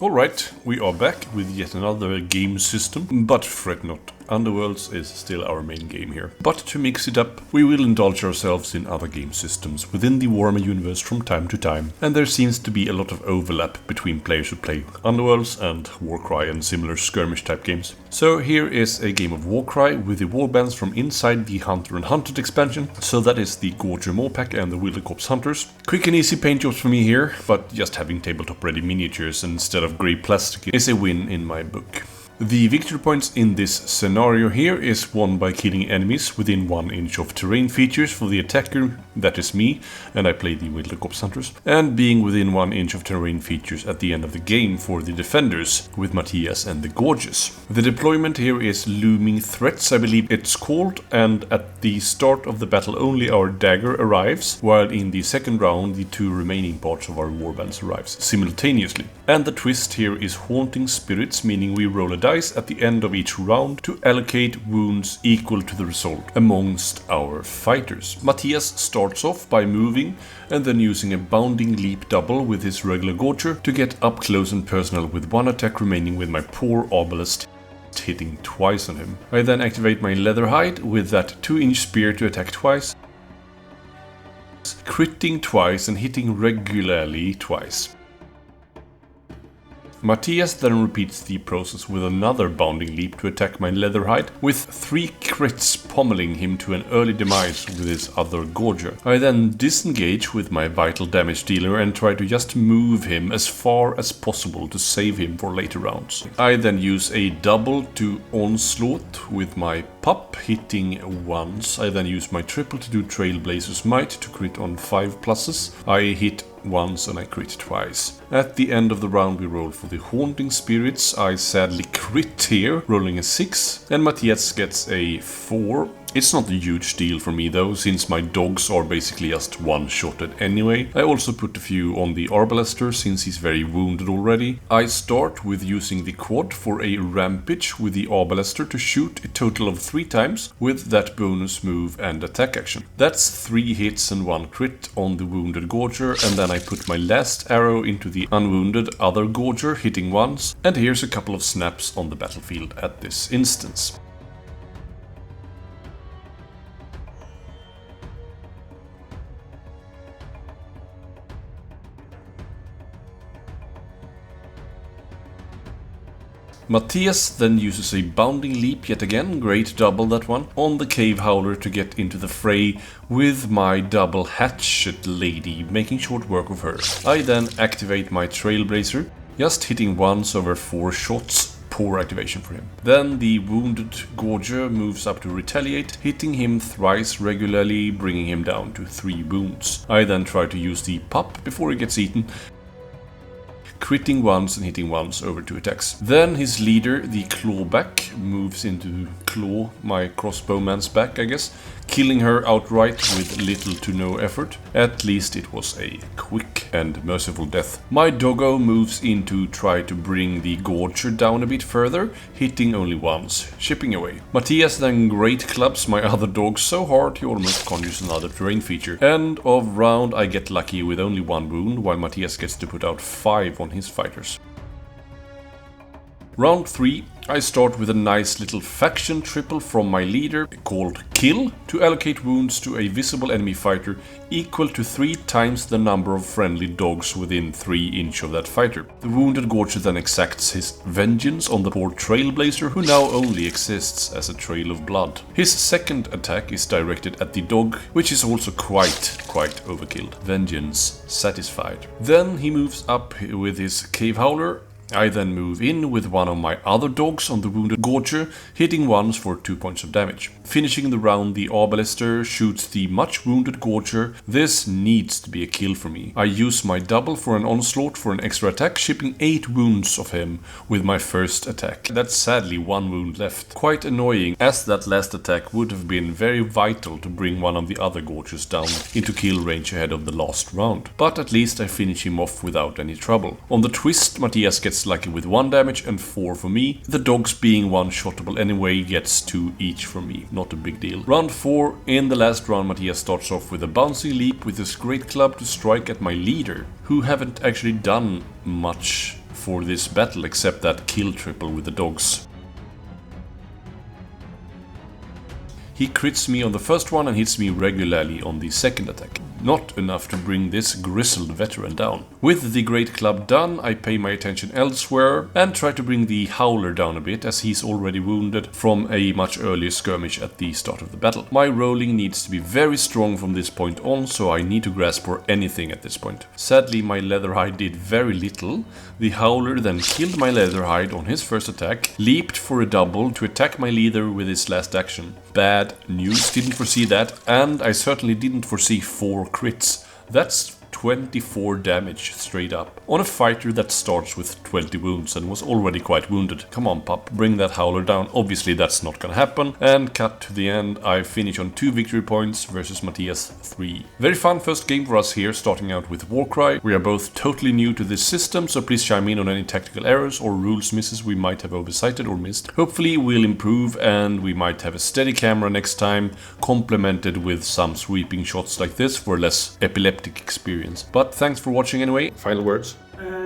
Alright, we are back with yet another game system, but fret not, Underworlds is still our main game here. But to mix it up, we will indulge ourselves in other game systems within the Warhammer universe from time to time, and there seems to be a lot of overlap between players who play Underworlds and Warcry and similar skirmish type games. So here is a game of Warcry with the warbands from inside the Hunter and Hunted expansion, so that is the Gorger Mawpack and the Wildercorps Hunters. Quick and easy paint jobs for me here, but just having tabletop ready miniatures instead of grey plastic is a win in my book. The victory points in this scenario here is won by killing enemies within 1 inch of terrain features for the attacker, that is me, and I play the Wildercorps Hunters, and being within 1 inch of terrain features at the end of the game for the defenders, with Matthias and the Gorges. The deployment here is Looming Threats, I believe it's called, and at the start of the battle only our dagger arrives, while in the second round the 2 remaining parts of our warbands arrives simultaneously. And the twist here is Haunting Spirits, meaning we roll a dice at the end of each round to allocate wounds equal to the result amongst our fighters. Matthias starts off by moving and then using a bounding leap double with his regular Gorger to get up close and personal with 1 attack remaining with my poor Obelisk hitting twice on him. I then activate my Leatherhide with that 2-inch spear to attack twice, critting twice and hitting regularly twice. Matthias then repeats the process with another bounding leap to attack my Leatherhide, with 3 crits pommeling him to an early demise with his other Gorger. I then disengage with my vital damage dealer and try to just move him as far as possible to save him for later rounds. I then use a double to onslaught with my pup, hitting once. I then use my triple to do Trailblazer's Might to crit on 5 pluses. I hit once and I crit twice. At the end of the round we roll for the Haunting Spirits. I sadly crit here, rolling a 6, and Matthias gets a 4. It's not a huge deal for me though, since my dogs are basically just one-shotted anyway. I also put a few on the Arbalaster, since he's very wounded already. I start with using the quad for a rampage with the Arbalaster to shoot a total of 3 times with that bonus move and attack action. That's 3 hits and 1 crit on the wounded Gorger, and then I put my last arrow into the unwounded other Gorger, hitting once, and here's a couple of snaps on the battlefield at this instance. Matthias then uses a bounding leap yet again, great double that one, on the Cave Howler to get into the fray with my double hatchet lady, making short work of her. I then activate my Trailblazer, just hitting once over 4 shots. Poor activation for him. Then the wounded Gorger moves up to retaliate, hitting him thrice regularly, bringing him down to 3 wounds. I then try to use the pup before he gets eaten, critting once and hitting once over 2 attacks. Then his leader, the Clawback, moves into claw my crossbowman's back, I guess, killing her outright with little to no effort. At least it was a quick and merciful death. My doggo moves in to try to bring the Gorger down a bit further, hitting only once, chipping away. Matthias then great clubs my other dog so hard he almost conjures another terrain feature. End of round I get lucky with only 1 wound, while Matthias gets to put out 5 on his fighters. Round 3, I start with a nice little faction triple from my leader called Kill to allocate wounds to a visible enemy fighter equal to 3 times the number of friendly dogs within 3 inch of that fighter. The wounded Gorger then exacts his vengeance on the poor Trailblazer, who now only exists as a trail of blood. His second attack is directed at the dog, which is also quite overkill. Vengeance satisfied. Then he moves up with his Cave Howler. I then move in with one of my other dogs on the wounded Gorger, hitting once for 2 points of damage. Finishing the round, the Arbalister shoots the much wounded Gorger. This needs to be a kill for me. I use my double for an onslaught for an extra attack, shipping 8 wounds of him with my first attack. That's sadly 1 wound left. Quite annoying, as that last attack would have been very vital to bring one of the other Gorgers down into kill range ahead of the last round. But at least I finish him off without any trouble. On the twist, Matthias gets lucky with 1 damage and 4 for me. The dogs being one-shottable anyway gets 2 each for me. Not a big deal. Round 4. In the last round, Matthias starts off with a bouncing leap with his great club to strike at my leader, who haven't actually done much for this battle except that kill triple with the dogs. He crits me on the first one and hits me regularly on the second attack. Not enough to bring this grizzled veteran down. With the Great Club done, I pay my attention elsewhere and try to bring the Howler down a bit, as he's already wounded from a much earlier skirmish at the start of the battle. My rolling needs to be very strong from this point on, so I need to grasp for anything at this point. Sadly, my Leatherhide did very little. The Howler then killed my Leatherhide on his first attack, leaped for a double to attack my leader with his last action. Bad news, didn't foresee that, and I certainly didn't foresee 4 crits. That's 24 damage straight up on a fighter that starts with 20 wounds and was already quite wounded. Come on, pup, bring that Howler down. Obviously that's not gonna happen. And cut to the end, I finish on 2 victory points versus Matthias 3. Very fun first game for us here, starting out with Warcry. We are both totally new to this system, so please chime in on any tactical errors or rules misses we might have oversighted or missed. Hopefully we'll improve and we might have a steady camera next time, complemented with some sweeping shots like this for less epileptic experience. But thanks for watching anyway. Final words?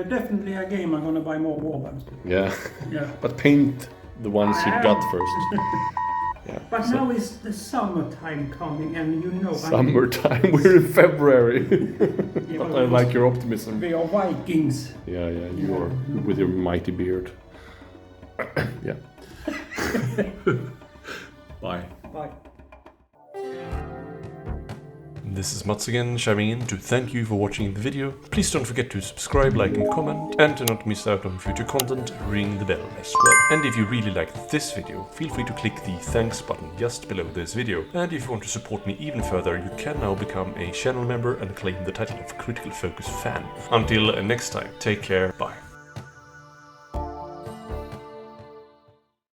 Definitely a game I'm gonna buy more Warhammer. Yeah. Yeah. But paint the ones you got first. Yeah. But now is the summertime coming, and you know... Summertime? We're in February. Yeah, but I like your optimism. We are Vikings. Yeah, you are. With your mighty beard. Yeah. Bye. Bye. This is Mats again, chiming in to thank you for watching the video. Please don't forget to subscribe, like and comment, and to not miss out on future content, ring the bell as well. And if you really liked this video, feel free to click the thanks button just below this video. And if you want to support me even further, you can now become a channel member and claim the title of Critical Focus Fan. Until next time, take care, bye.